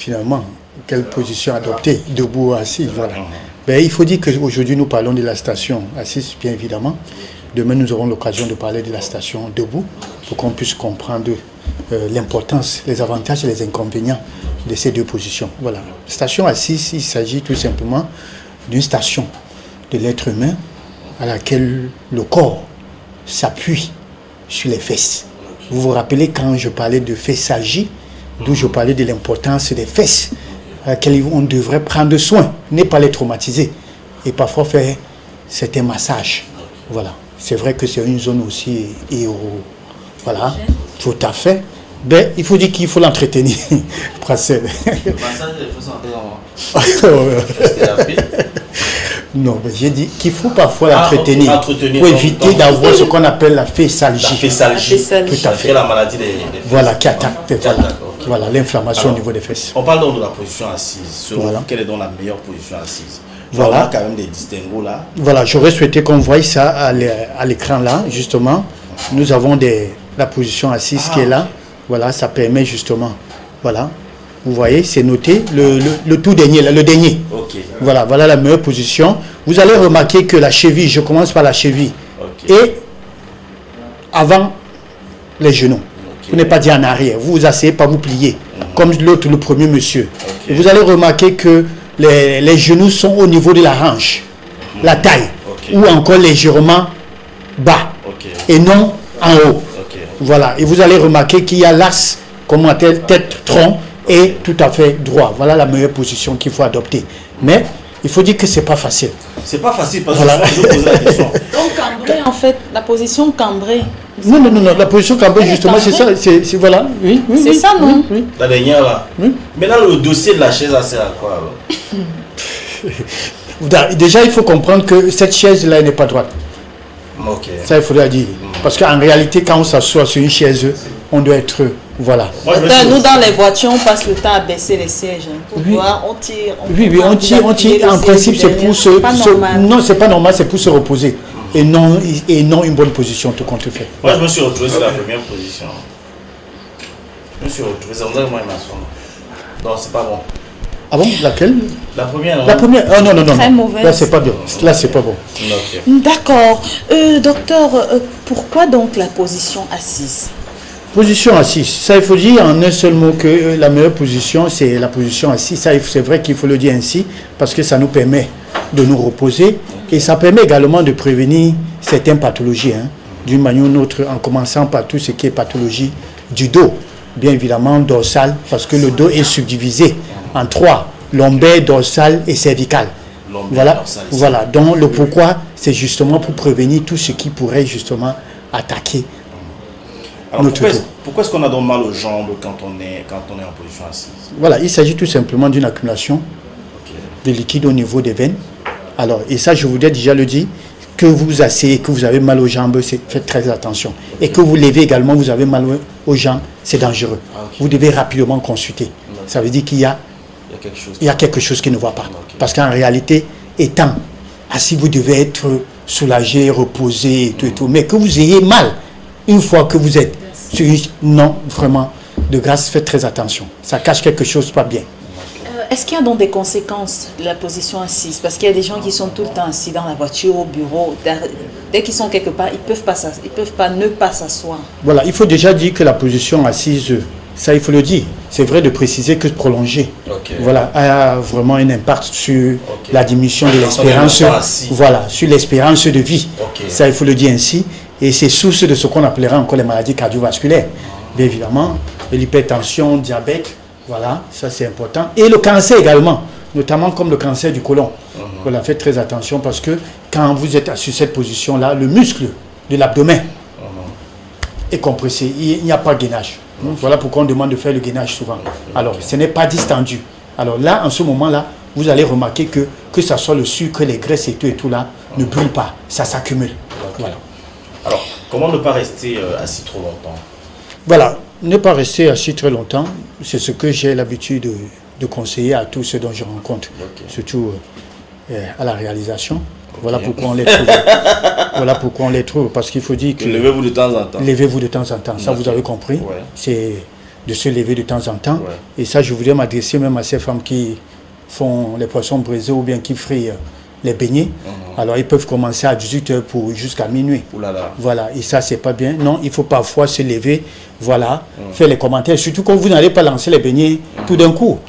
finalement, quelle position adopter, debout ou assis, voilà. Ben, il faut dire qu'aujourd'hui, nous parlons de la station assise, bien évidemment. Demain, nous aurons l'occasion de parler de la station debout pour qu'on puisse comprendre l'importance, les avantages et les inconvénients de ces deux positions. Voilà. Station assise, il s'agit tout simplement d'une station de l'être humain à laquelle le corps s'appuie sur les fesses. Vous vous rappelez quand je parlais de fessagie, d'où je parlais de l'importance des fesses, à laquelle on devrait prendre soin, ne pas les traumatiser et parfois faire certains massages. Voilà. C'est vrai que c'est une zone aussi voilà, tout à fait. Ben, il faut dire qu'il faut l'entretenir. Le massage, il faut s'entretenir. Non, mais j'ai dit qu'il faut parfois l'entretenir pour éviter d'avoir ce qu'on appelle la féssalgie. La féssalgie. Tout à fait. La maladie des fesses. Voilà, qui attaque. Voilà, l'inflammation au niveau des fesses. On parle donc de la position assise. Selon quelle est donc la meilleure position assise? Voilà. On a quand même des distinguos là. Voilà, j'aurais souhaité qu'on voie ça à l'écran là, justement. Nous avons la position assise qui est là. Voilà, ça permet justement. Voilà. Vous voyez, c'est noté. Le tout dernier, là, le dernier. Okay. Voilà la meilleure position. Vous allez remarquer que la cheville, je commence par la cheville. Okay. Et avant les genoux. Okay. Vous n'êtes pas dit en arrière. Vous vous asseyez, pas vous plier. Comme l'autre, le premier monsieur. Okay. Et vous allez remarquer que les genoux sont au niveau de la hanche, la taille, ou encore légèrement bas, et non en haut. Voilà. Et vous allez remarquer qu'il y a l'axe, comme on appelle tête-tronc, et tout à fait droit. Voilà la meilleure position qu'il faut adopter. Mais il faut dire que c'est pas facile. C'est pas facile parce que je pose la question. Donc cambré, en fait, la position cambrée. Non, la position cambrée, justement, c'est ça. C'est voilà. Oui, c'est ça, non? Oui. La dernière là. Oui. Maintenant, le dossier de la chaise, ça sert à quoi alors? Déjà, il faut comprendre que cette chaise-là n'est pas droite. Ok. Ça, il faudrait dire. Parce qu'en réalité, quand on s'assoit sur une chaise, on doit être... Voilà. Nous, dans les voitures, on passe le temps à baisser les sièges. Pour voir, on tire. On tire. En principe, c'est pour se... Non, c'est pas normal, c'est pour se reposer. Et non une bonne position, tout compte fait. Moi, je me suis retrouvé sur la première position. Je me suis retrouvé, c'est comme ça que moi, il m'a Non, c'est pas bon. Ah bon, laquelle? La première, non. La première, oh non. Très mauvaise. Là, c'est pas bien. Là, c'est pas bon. Okay. D'accord. Docteur, pourquoi donc la position assise? Position assise. Ça, il faut dire en un seul mot que la meilleure position, c'est la position assise. Ça, c'est vrai qu'il faut le dire ainsi, parce que ça nous permet de nous reposer et ça permet également de prévenir certaines pathologies, d'une manière ou d'une autre, en commençant par tout ce qui est pathologie du dos. Bien évidemment, dorsal, parce que le dos est subdivisé en trois, lombaire, dorsal et cervical. Voilà. Donc, le pourquoi, c'est justement pour prévenir tout ce qui pourrait justement attaquer. Alors, pourquoi est-ce qu'on a donc mal aux jambes quand on est en position assise? Voilà, il s'agit tout simplement d'une accumulation de liquide au niveau des veines. Alors, et ça, je voudrais déjà le dire, que vous asseyez, que vous avez mal aux jambes, faites très attention. Et que vous levez également, vous avez mal aux jambes, c'est dangereux. Vous devez rapidement consulter. Ça veut dire qu'il y a quelque chose qui ne va pas. Parce qu'en réalité, étant assis, vous devez être soulagé, reposé et tout. Mais que vous ayez mal, une fois que vous êtes sur non, vraiment, de grâce, faites très attention. Ça cache quelque chose pas bien. Est-ce qu'il y a donc des conséquences de la position assise? Parce qu'il y a des gens qui sont tout le temps assis dans la voiture, au bureau. Dès qu'ils sont quelque part, ils ne peuvent pas ne pas s'asseoir. Voilà, il faut déjà dire que la position assise, ça il faut le dire. C'est vrai de préciser que prolonger voilà, a vraiment un impact sur la diminution de l'espérance. Voilà, sur l'espérance de vie. Ça il faut le dire ainsi. Et c'est source de ce qu'on appellera encore les maladies cardiovasculaires. Bien évidemment, l'hypertension, diabète. Voilà, ça c'est important. Et le cancer également, notamment comme le cancer du côlon. Voilà, faites très attention parce que quand vous êtes sur cette position-là, le muscle de l'abdomen est compressé. Il n'y a pas de gainage. Voilà pourquoi on demande de faire le gainage souvent. Alors, ce n'est pas distendu. Alors là, en ce moment-là, vous allez remarquer que ça soit le sucre, les graisses et tout là, ne brûle pas. Ça s'accumule. Voilà. Alors, comment ne pas rester assis trop longtemps? Voilà. Ne pas rester assis très longtemps, c'est ce que j'ai l'habitude de conseiller à tous ceux dont je rencontre, surtout à la réalisation. Voilà pourquoi on les trouve. Voilà pourquoi on les trouve, parce qu'il faut dire que... Levez-vous de temps en temps. Levez-vous de temps en temps, ça vous avez compris. Ouais. de se lever de temps en temps. Et ça, je voudrais m'adresser même à ces femmes qui font les poissons braisés ou bien qui frient les beignets. Alors, ils peuvent commencer à 18h jusqu'à minuit. Voilà, et ça, c'est pas bien. Non, il faut parfois se lever, voilà, faire les commentaires. Surtout quand vous n'allez pas lancer les beignets tout d'un coup.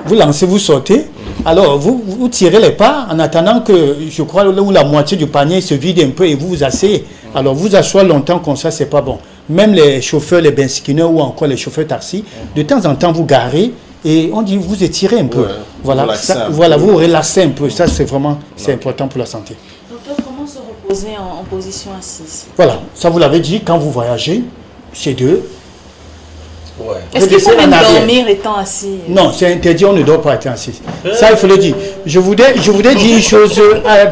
Vous lancez, vous sortez. Alors, vous tirez les pas en attendant que, je crois, la moitié du panier se vide un peu et vous vous asseyez. Alors, vous asseoir longtemps comme ça, c'est pas bon. Même les chauffeurs, les bensikineurs ou encore les chauffeurs taxi, de temps en temps, vous garez et on dit, vous étirez un peu. Voilà, ça, voilà, vous relaxez un peu. Ça, c'est vraiment, c'est important pour la santé. Docteur, comment se reposer en position assise? Voilà, ça vous l'avez dit, quand vous voyagez, c'est deux. Est-ce qu'il faut même dormir étant assis? Non, c'est interdit, on ne dort pas étant assis. Ça, il faut le dire. Je voudrais dire une chose.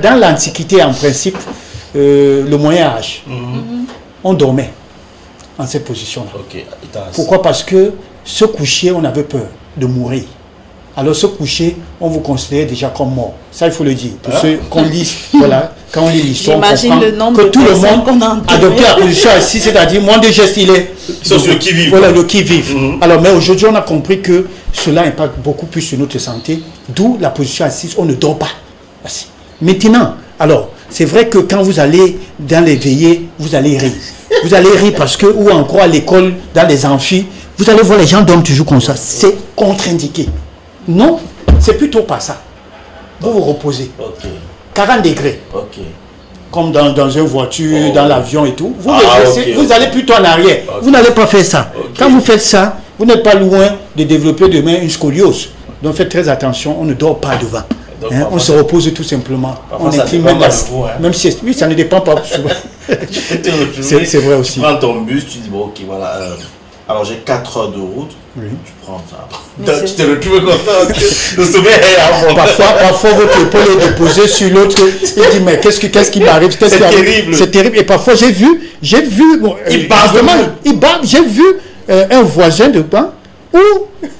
Dans l'Antiquité, en principe, le Moyen-Âge, on dormait en cette position-là. Pourquoi? Parce que se coucher, on avait peur de mourir. Alors se coucher, on vous considérait déjà comme mort. Ça, il faut le dire. Pour ceux qu'on lit, voilà, quand on lit l'histoire, on comprend que tout le monde adoptait la position assise, c'est-à-dire moins de gestes, il est... Sauf le qui-vive. Voilà, le qui-vive. Alors, mais aujourd'hui, on a compris que cela impacte beaucoup plus sur notre santé, d'où la position assise, on ne dort pas assis. Maintenant, alors, c'est vrai que quand vous allez dans les veillées, vous allez rire. Vous allez rire parce que, ou encore à l'école, dans les amphis, vous allez voir les gens dorment toujours comme ça. C'est contre-indiqué. Non, c'est plutôt pas ça. Vous vous reposez. 40 degrés. Comme dans une voiture, dans l'avion et tout. Vous allez plutôt en arrière. Vous n'allez pas faire ça. Quand vous faites ça, vous n'êtes pas loin de développer demain une scoliose. Donc faites très attention, on ne dort pas devant. On se repose tout simplement. On incline même si oui, ça ne dépend pas souvent. C'est vrai aussi. Tu prends ton bus, tu dis bon ok voilà. Alors j'ai 4 heures de route, tu prends ça. Tu te retrouves comme ça, le sommeil est avant. Parfois votre épaule est déposée sur l'autre. Il dit mais qu'est-ce qui m'arrive? C'est terrible. C'est terrible. Et parfois j'ai vu, bon, il barbe. J'ai vu un voisin de bain où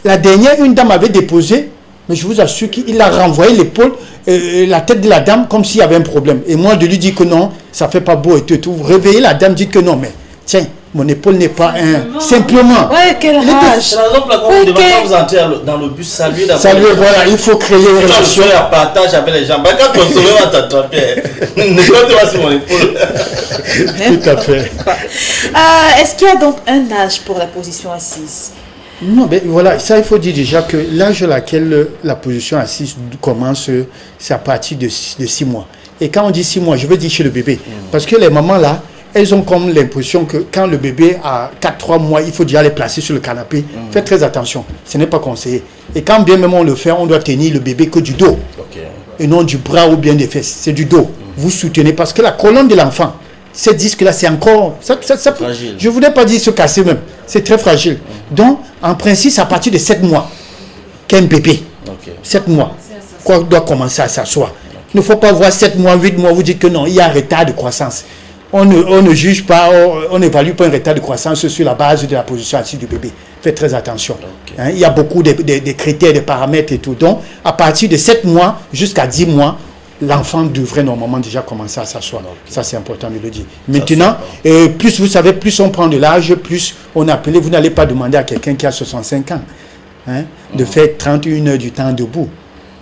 la dernière, une dame avait déposé, mais je vous assure qu'il a renvoyé l'épaule, la tête de la dame comme s'il y avait un problème. Et moi de lui dire que non, ça fait pas beau et tout. Vous réveillez la dame, dit que non, mais tiens. Mon épaule n'est pas un... Simplement. Ouais, quelle rage. C'est la raison pour laquelle quand vous entrez dans le bus, saluez d'abord. Saluez, voilà, il faut créer une relation. Tu partage avec les gens. Quand ton sourire va t'attraper, ne compte pas sur mon épaule. Tout à fait. Est-ce qu'il y a donc un âge pour la position assise? Non, mais voilà, ça il faut dire déjà que l'âge à laquelle la position assise commence, c'est à partir de 6 mois. Et quand on dit 6 mois, je veux dire chez le bébé. Parce que les mamans là, elles ont comme l'impression que quand le bébé a 4-3 mois, il faut déjà les placer sur le canapé. Faites très attention, ce n'est pas conseillé. Et quand bien même on le fait, on doit tenir le bébé que du dos. Et non du bras ou bien des fesses, c'est du dos. Vous soutenez parce que la colonne de l'enfant, ce disque-là, c'est encore... fragile. Je ne voudrais pas dire se casser même, c'est très fragile. Donc, en principe, c'est à partir de 7 mois qu'un bébé, 7 mois, doit commencer à s'asseoir. Il ne faut pas voir 7 mois, 8 mois, vous dites que non, il y a un retard de croissance. On ne juge pas, on n'évalue pas un retard de croissance sur la base de la position assise du bébé. Faites très attention. Il y a beaucoup de critères, de paramètres et tout. Donc, à partir de 7 mois jusqu'à 10 mois, l'enfant devrait normalement déjà commencer à s'asseoir. Ça, c'est important de le dire. Maintenant, plus vous savez, plus on prend de l'âge, plus on appelle. Vous n'allez pas demander à quelqu'un qui a 65 ans de faire 31 heures du temps debout.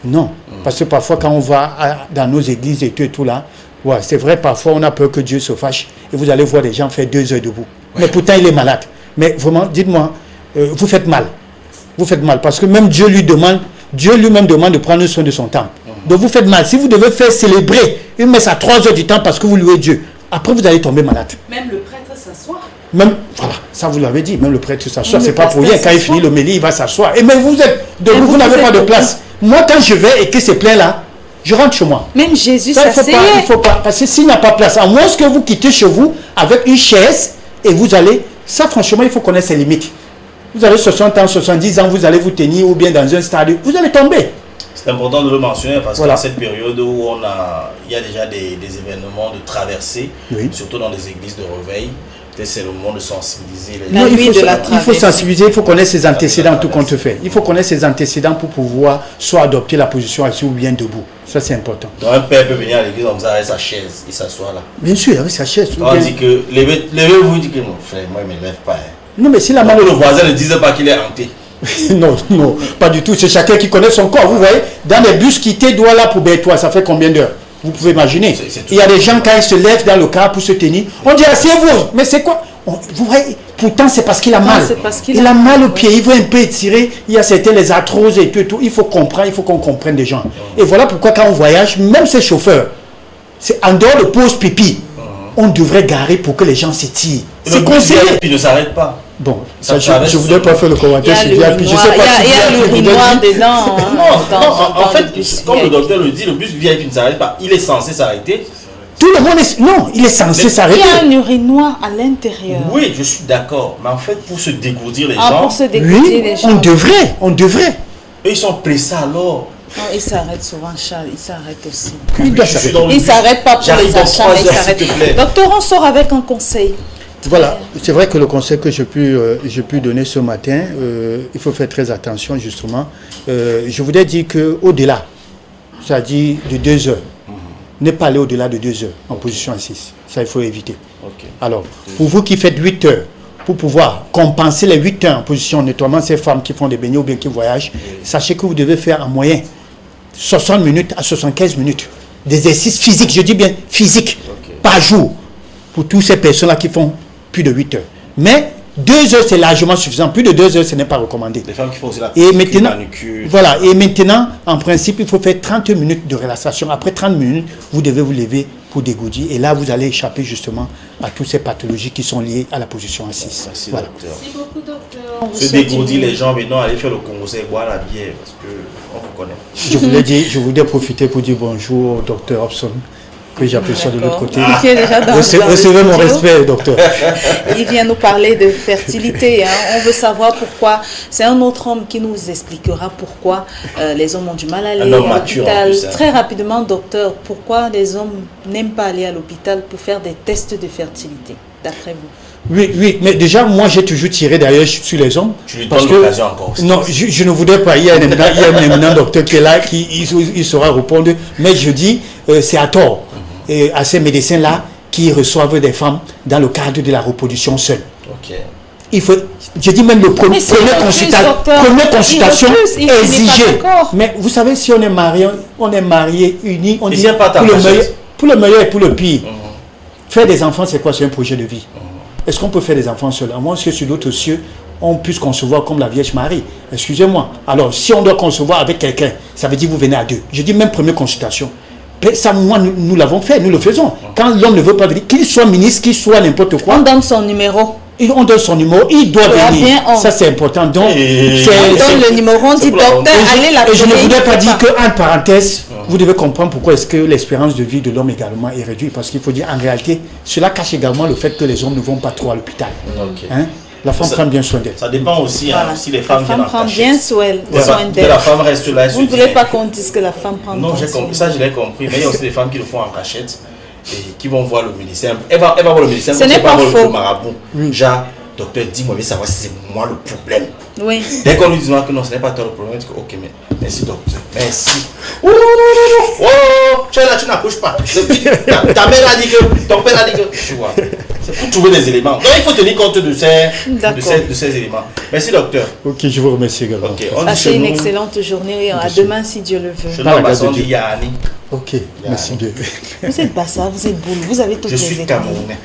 Non. Parce que parfois, quand on va dans nos églises et tout là, ouais, c'est vrai, parfois on a peur que Dieu se fâche et vous allez voir des gens faire 2 heures debout. Mais pourtant il est malade. Mais vraiment, dites-moi, vous faites mal. Vous faites mal parce que même Dieu lui-même demande de prendre soin de son temps. Donc vous faites mal. Si vous devez faire célébrer une messe à 3 heures du temps parce que vous louez Dieu, après vous allez tomber malade. Même le prêtre s'assoit. Même, voilà, ça vous l'avez dit, même le prêtre s'assoit. C'est pas pour rien. Quand il finit l'homélie, il va s'asseoir. Et même vous êtes debout, vous n'avez pas de place. Moi, quand je vais et que c'est plein là, je rentre chez moi. Même Jésus s'asseyait. Il ne faut pas, parce que s'il n'y a pas de place, à moins que vous quittez chez vous avec une chaise et vous allez, ça franchement, il faut connaître ses limites. Vous avez 60 ans, 70 ans, vous allez vous tenir ou bien dans un stade, vous allez tomber. C'est important de le mentionner parce que dans cette période où il y a déjà des événements de traversée, surtout dans les églises de réveil, c'est le moment de sensibiliser les gens. Il faut sensibiliser, il faut connaître ses antécédents, tout compte fait. Il faut connaître ses antécédents pour pouvoir soit adopter la position assise ou bien debout. Ça, c'est important. Donc, un père peut venir à l'église comme ça avec sa chaise, il s'assoit là. Bien sûr, avec sa chaise. On dit que, levez-vous, dit que mon frère, moi, il ne me lève pas. Non, mais si la maladie... Le voisin ne disait pas qu'il est hanté. Non, non, pas du tout. C'est chacun qui connaît son corps. Vous voyez, dans les bus quitter Douala pour Bertois, ça fait combien d'heures? Vous pouvez imaginer. Il y a des gens, quand ils se lèvent dans le car pour se tenir, on dit asseyez-vous. Mais c'est quoi? Vous voyez, pourtant c'est parce qu'il a mal. Il a mal au pied, il veut un peu étirer. Il y a certains les arthroses et tout. Il faut comprendre, il faut qu'on comprenne des gens. Et voilà pourquoi quand on voyage, même ces chauffeurs, c'est en dehors de pause pipi, on devrait garer pour que les gens s'étirent. C'est conseillé. Puis ne s'arrête pas. Bon, ça, je ne voudrais pas faire le commentaire sur VIP. Il y a l'urinoir dedans. Non, en fait, comme le docteur le dit, le bus VIP ne s'arrête pas. Il est censé s'arrêter. Tout le monde est... Non, il est censé s'arrêter. Il y a un urinoir à l'intérieur. Oui, je suis d'accord. Mais en fait, pour se dégourdir les gens... Pour se dégourdir les gens. On devrait. Eux, ils sont pressés alors. Non, il s'arrête souvent, Charles. Il s'arrête aussi. Il doit s'arrêter. Il ne s'arrête pas pour les achats, mais il s'arrête. Docteur, on sort avec un conseil. Voilà, c'est vrai que le conseil que j'ai pu donner ce matin, il faut faire très attention justement. Je voudrais dire qu'au-delà, c'est-à-dire de 2 heures, ne pas aller au-delà de 2 heures en position assise. Ça, il faut éviter. Okay. Alors, pour vous qui faites 8 heures, pour pouvoir compenser les 8 heures en position, notamment ces femmes qui font des beignets ou bien qui voyagent, sachez que vous devez faire en moyenne 60 minutes à 75 minutes d'exercice physique, je dis bien physique, par jour, pour toutes ces personnes-là qui font plus de 8 heures. Mais 2 heures, c'est largement suffisant. Plus de 2 heures, ce n'est pas recommandé. Les femmes qui font aussi la manucure. Voilà. Et maintenant, en principe, il faut faire 30 minutes de relaxation. Après 30 minutes, vous devez vous lever pour dégourdir. Et là, vous allez échapper justement à toutes ces pathologies qui sont liées à la position assise. Merci, voilà. Docteur. Merci beaucoup, docteur. Se dégourdir les gens, maintenant, aller faire le conseil, boire la bière, parce qu'on vous connaît. Je voulais profiter pour dire bonjour au docteur Hobson, que j'appelle ça de l'autre côté. Recevez mon respect, docteur. Il vient nous parler de fertilité. Hein. On veut savoir pourquoi. C'est un autre homme qui nous expliquera pourquoi les hommes ont du mal à aller à l'hôpital. Très rapidement, docteur, pourquoi les hommes n'aiment pas aller à l'hôpital pour faire des tests de fertilité, d'après vous? Oui, mais déjà, moi, j'ai toujours tiré d'ailleurs sur les hommes. Tu lui donnes l'occasion encore. Non, je ne voudrais pas. Il y a un éminent docteur qui est là, il saura répondre. Mais je dis, c'est à tort. Et à ces médecins-là qui reçoivent des femmes dans le cadre de la reproduction seule. Il faut, je dis même première consultation exigée. Mais vous savez, si on est marié, unis, on dit pour le meilleur et pour le pire. Faire des enfants, c'est quoi? C'est un projet de vie. Est-ce qu'on peut faire des enfants seuls? À moins que sur d'autres cieux, on puisse concevoir comme la Vierge Marie. Excusez-moi. Alors, si on doit concevoir avec quelqu'un, ça veut dire que vous venez à 2. Je dis même première consultation. Ça, moi, nous l'avons fait, nous le faisons. Quand l'homme ne veut pas venir, qu'il soit ministre, qu'il soit n'importe quoi. On donne son numéro. On donne son numéro, il doit venir. Ça, c'est important. Donc, on donne le numéro, on dit docteur, allez la. Et je ne voudrais pas dire qu'en parenthèse, vous devez comprendre pourquoi est-ce que l'espérance de vie de l'homme également est réduite. Parce qu'il faut dire, en réalité, cela cache également le fait que les hommes ne vont pas trop à l'hôpital. Hein? La femme prend bien soin d'elle. Ça dépend aussi, hein, si les femmes viennent en cachette. La femme prend bien soin d'elle. La femme reste là. Vous ne voulez pas qu'on dise que la femme prend bien soin d'elle. Ça, je l'ai compris. Mais il y a aussi des femmes qui le font en cachette et qui vont voir le médecin. Elle va voir le médecin. Ce n'est pas faux. Le marabout. Genre, docteur, dis-moi, mais savoir si c'est moi le problème. Oui. Dès qu'on lui dit que non, ce n'est pas toi le problème, elle dit que ok, mais merci docteur, merci. Oh, tu n'accouches pas. Ta mère a dit que, ton père a dit que, tu vois. C'est pour trouver des éléments. Donc il faut tenir compte de ces éléments. Merci docteur. Ok, je vous remercie également. Passez une excellente journée et à demain si Dieu le veut. Je dois m'attendre Yanni. Ok, merci bien. Vous êtes Bassa, vous êtes Boulou, vous avez toutes les étoiles. Je suis Camerounais.